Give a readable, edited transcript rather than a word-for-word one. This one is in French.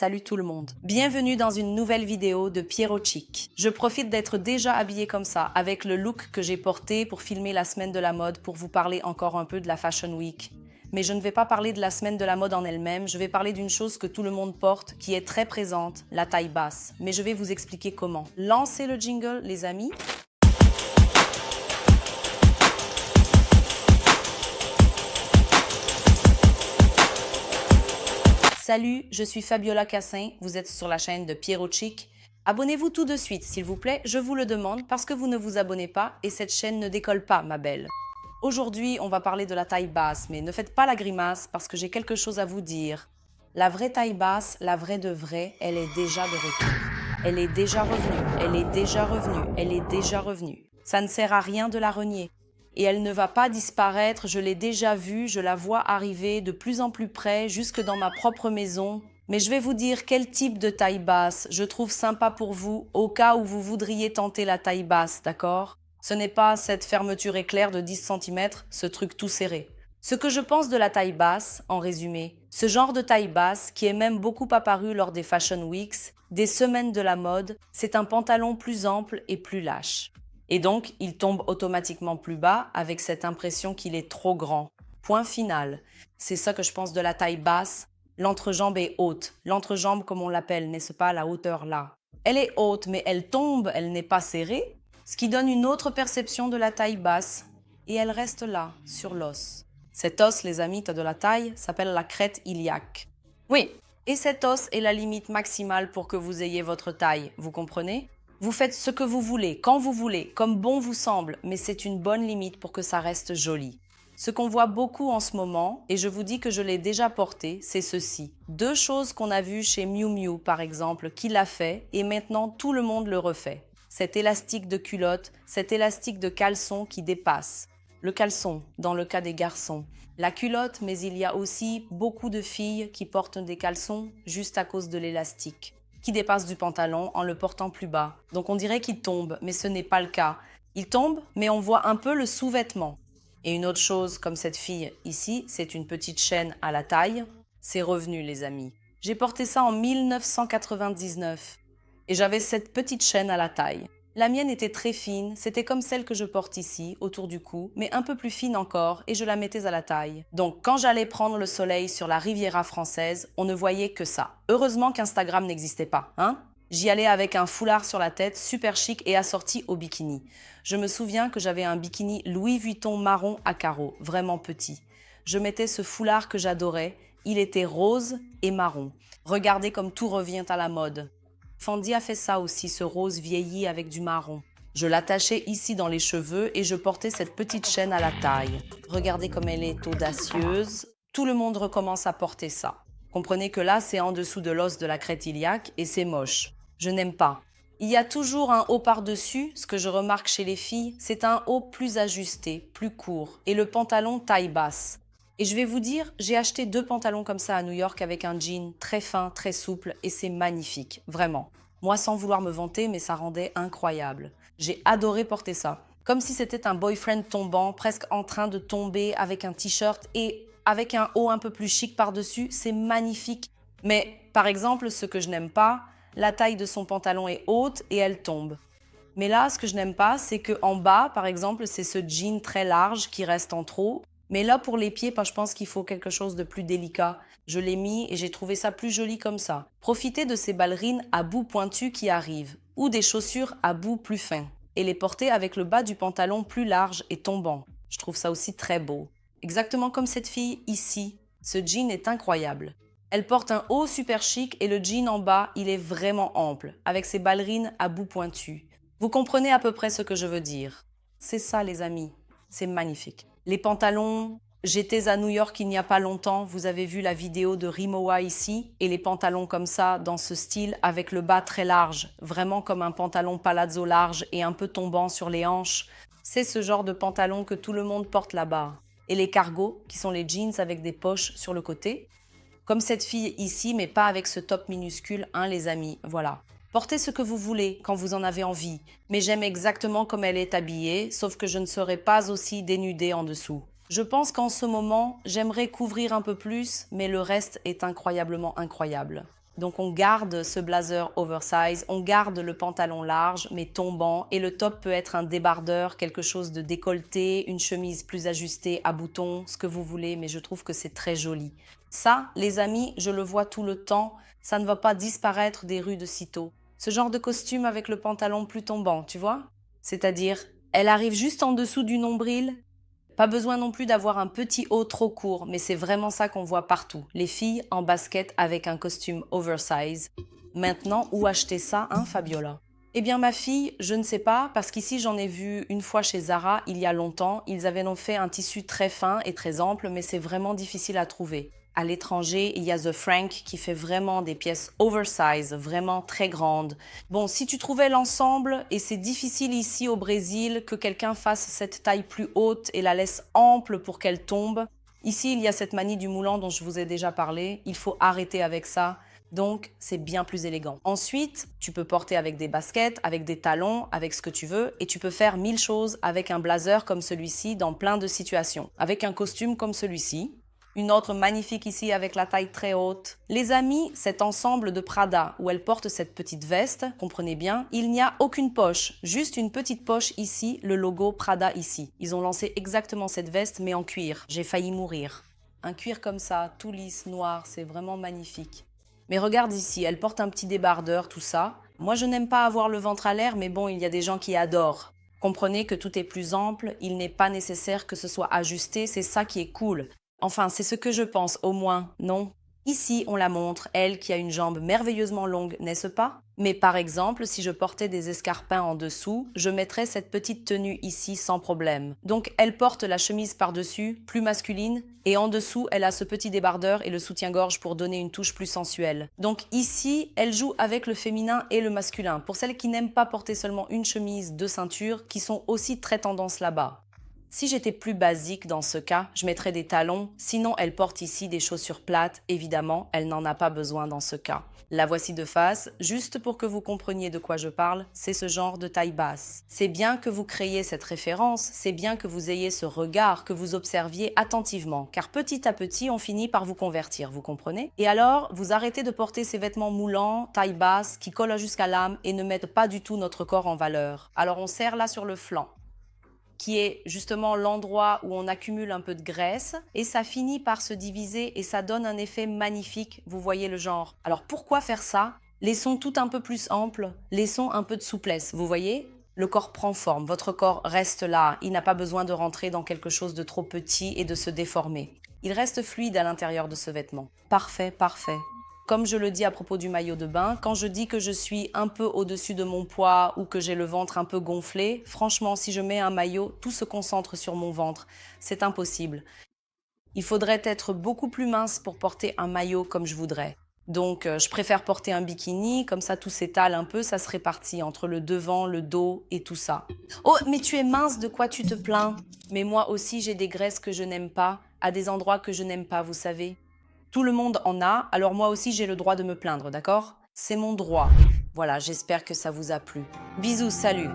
Salut tout le monde. Bienvenue dans une nouvelle vidéo de Pierrot Chic. Je profite d'être déjà habillée comme ça, avec le look que j'ai porté pour filmer la semaine de la mode pour vous parler encore un peu de la Fashion Week. Mais je ne vais pas parler de la semaine de la mode en elle-même, je vais parler d'une chose que tout le monde porte, qui est très présente, la taille basse. Mais je vais vous expliquer comment. Lancez le jingle, les amis. Salut, je suis Fabiola Cassin, vous êtes sur la chaîne de Pierrot Chic. Abonnez-vous tout de suite, s'il vous plaît, je vous le demande parce que vous ne vous abonnez pas et cette chaîne ne décolle pas, ma belle. Aujourd'hui, on va parler de la taille basse, mais ne faites pas la grimace parce que j'ai quelque chose à vous dire. La vraie taille basse, la vraie de vraie, elle est déjà de retour. Elle est déjà revenue, elle est déjà revenue, elle est déjà revenue. Ça ne sert à rien de la renier. Et elle ne va pas disparaître, je l'ai déjà vue, je la vois arriver de plus en plus près, jusque dans ma propre maison. Mais je vais vous dire quel type de taille basse je trouve sympa pour vous, au cas où vous voudriez tenter la taille basse, d'accord? Ce n'est pas cette fermeture éclair de 10 cm, ce truc tout serré. Ce que je pense de la taille basse, en résumé, ce genre de taille basse, qui est même beaucoup apparu lors des Fashion Weeks, des semaines de la mode, c'est un pantalon plus ample et plus lâche. Et donc, il tombe automatiquement plus bas avec cette impression qu'il est trop grand. Point final. C'est ça que je pense de la taille basse. L'entrejambe est haute. L'entrejambe, comme on l'appelle, n'est-ce pas la hauteur là? Elle est haute, mais elle tombe, elle n'est pas serrée, ce qui donne une autre perception de la taille basse. Et elle reste là, sur l'os. Cet os, les amis, de la taille, s'appelle la crête iliaque. Oui, et cet os est la limite maximale pour que vous ayez votre taille, vous comprenez? Vous faites ce que vous voulez, quand vous voulez, comme bon vous semble, mais c'est une bonne limite pour que ça reste joli. Ce qu'on voit beaucoup en ce moment, et je vous dis que je l'ai déjà porté, c'est ceci. Deux choses qu'on a vues chez Miu Miu, par exemple, qui l'a fait, et maintenant tout le monde le refait. Cet élastique de culotte, cet élastique de caleçon qui dépasse. Le caleçon, dans le cas des garçons. La culotte, mais il y a aussi beaucoup de filles qui portent des caleçons juste à cause de l'élastique, qui dépasse du pantalon en le portant plus bas. Donc on dirait qu'il tombe, mais ce n'est pas le cas. Il tombe, mais on voit un peu le sous-vêtement. Et une autre chose, comme cette fille ici, c'est une petite chaîne à la taille. C'est revenu, les amis. J'ai porté ça en 1999. Et j'avais cette petite chaîne à la taille. La mienne était très fine, c'était comme celle que je porte ici, autour du cou, mais un peu plus fine encore, et je la mettais à la taille. Donc quand j'allais prendre le soleil sur la Riviera française, on ne voyait que ça. Heureusement qu'Instagram n'existait pas, hein? J'y allais avec un foulard sur la tête, super chic et assorti au bikini. Je me souviens que j'avais un bikini Louis Vuitton marron à carreaux, vraiment petit. Je mettais ce foulard que j'adorais, il était rose et marron. Regardez comme tout revient à la mode. Fendi a fait ça aussi, ce rose vieilli avec du marron. Je l'attachais ici dans les cheveux et je portais cette petite chaîne à la taille. Regardez comme elle est audacieuse. Tout le monde recommence à porter ça. Comprenez que là, c'est en dessous de l'os de la crête iliaque et c'est moche. Je n'aime pas. Il y a toujours un haut par-dessus. Ce que je remarque chez les filles, c'est un haut plus ajusté, plus court et le pantalon taille basse. Et je vais vous dire, j'ai acheté 2 pantalons comme ça à New York avec un jean très fin, très souple et c'est magnifique, vraiment. Moi, sans vouloir me vanter, mais ça rendait incroyable. J'ai adoré porter ça. Comme si c'était un boyfriend tombant, presque en train de tomber avec un t-shirt et avec un haut un peu plus chic par-dessus, c'est magnifique. Mais par exemple, ce que je n'aime pas, la taille de son pantalon est haute et elle tombe. Mais là, ce que je n'aime pas, c'est qu'en bas, par exemple, c'est ce jean très large qui reste en trop. Mais là, pour les pieds, je pense qu'il faut quelque chose de plus délicat. Je l'ai mis et j'ai trouvé ça plus joli comme ça. Profitez de ces ballerines à bout pointu qui arrivent, ou des chaussures à bout plus fin, et les porter avec le bas du pantalon plus large et tombant. Je trouve ça aussi très beau. Exactement comme cette fille ici. Ce jean est incroyable. Elle porte un haut super chic et le jean en bas, il est vraiment ample, avec ses ballerines à bout pointu. Vous comprenez à peu près ce que je veux dire. C'est ça, les amis. C'est magnifique. Les pantalons, j'étais à New York il n'y a pas longtemps, vous avez vu la vidéo de Rimowa ici, et les pantalons comme ça, dans ce style, avec le bas très large, vraiment comme un pantalon palazzo large et un peu tombant sur les hanches. C'est ce genre de pantalon que tout le monde porte là-bas. Et les cargos, qui sont les jeans avec des poches sur le côté. Comme cette fille ici, mais pas avec ce top minuscule, hein les amis, voilà. Portez ce que vous voulez quand vous en avez envie, mais j'aime exactement comme elle est habillée, sauf que je ne serai pas aussi dénudée en dessous. Je pense qu'en ce moment, j'aimerais couvrir un peu plus, mais le reste est incroyablement incroyable. Donc on garde ce blazer oversize, on garde le pantalon large mais tombant et le top peut être un débardeur, quelque chose de décolleté, une chemise plus ajustée à boutons, ce que vous voulez, mais je trouve que c'est très joli. Ça, les amis, je le vois tout le temps, ça ne va pas disparaître des rues de sitôt. Ce genre de costume avec le pantalon plus tombant, tu vois? C'est-à-dire, elle arrive juste en dessous du nombril. Pas besoin non plus d'avoir un petit haut trop court, mais c'est vraiment ça qu'on voit partout. Les filles en basket avec un costume oversize. Maintenant, où acheter ça, hein, Fabiola? Eh bien, ma fille, je ne sais pas, parce qu'ici j'en ai vu une fois chez Zara il y a longtemps. Ils avaient donc fait un tissu très fin et très ample, mais c'est vraiment difficile à trouver. À l'étranger, il y a The Frank qui fait vraiment des pièces oversize, vraiment très grandes. Bon, si tu trouvais l'ensemble, et c'est difficile ici au Brésil que quelqu'un fasse cette taille plus haute et la laisse ample pour qu'elle tombe. Ici, il y a cette manie du moulant dont je vous ai déjà parlé. Il faut arrêter avec ça. Donc, c'est bien plus élégant. Ensuite, tu peux porter avec des baskets, avec des talons, avec ce que tu veux, et tu peux faire 1000 choses avec un blazer comme celui-ci dans plein de situations. Avec un costume comme celui-ci. Une autre magnifique ici avec la taille très haute. Les amis, cet ensemble de Prada où elle porte cette petite veste, comprenez bien, il n'y a aucune poche, juste une petite poche ici, le logo Prada ici. Ils ont lancé exactement cette veste mais en cuir. J'ai failli mourir. Un cuir comme ça, tout lisse, noir, c'est vraiment magnifique. Mais regarde ici, elle porte un petit débardeur, tout ça. Moi, je n'aime pas avoir le ventre à l'air, mais bon, il y a des gens qui adorent. Comprenez que tout est plus ample, il n'est pas nécessaire que ce soit ajusté, c'est ça qui est cool. Enfin, c'est ce que je pense, au moins, non? Ici, on la montre, elle qui a une jambe merveilleusement longue, n'est-ce pas? Mais par exemple, si je portais des escarpins en dessous, je mettrais cette petite tenue ici sans problème. Donc, elle porte la chemise par-dessus, plus masculine, et en dessous, elle a ce petit débardeur et le soutien-gorge pour donner une touche plus sensuelle. Donc ici, elle joue avec le féminin et le masculin. Pour celles qui n'aiment pas porter seulement une chemise, deux ceintures, qui sont aussi très tendance là-bas. Si j'étais plus basique dans ce cas, je mettrais des talons, sinon elle porte ici des chaussures plates, évidemment, elle n'en a pas besoin dans ce cas. La voici de face, juste pour que vous compreniez de quoi je parle, c'est ce genre de taille basse. C'est bien que vous créiez cette référence, c'est bien que vous ayez ce regard, que vous observiez attentivement, car petit à petit, on finit par vous convertir, vous comprenez? Et alors, vous arrêtez de porter ces vêtements moulants, taille basse, qui collent jusqu'à l'âme et ne mettent pas du tout notre corps en valeur. Alors on serre là sur le flanc, qui est justement l'endroit où on accumule un peu de graisse, et ça finit par se diviser et ça donne un effet magnifique, vous voyez le genre. Alors pourquoi faire ça? Laissons tout un peu plus ample, laissons un peu de souplesse, vous voyez? Le corps prend forme, votre corps reste là, il n'a pas besoin de rentrer dans quelque chose de trop petit et de se déformer. Il reste fluide à l'intérieur de ce vêtement. Parfait, parfait. Comme je le dis à propos du maillot de bain, quand je dis que je suis un peu au-dessus de mon poids ou que j'ai le ventre un peu gonflé, franchement, si je mets un maillot, tout se concentre sur mon ventre. C'est impossible. Il faudrait être beaucoup plus mince pour porter un maillot comme je voudrais. Donc, je préfère porter un bikini, comme ça tout s'étale un peu, ça se répartit entre le devant, le dos et tout ça. Oh, mais tu es mince, de quoi tu te plains? Mais moi aussi, j'ai des graisses que je n'aime pas, à des endroits que je n'aime pas, vous savez. Tout le monde en a, alors moi aussi j'ai le droit de me plaindre, d'accord? C'est mon droit. Voilà, j'espère que ça vous a plu. Bisous, salut!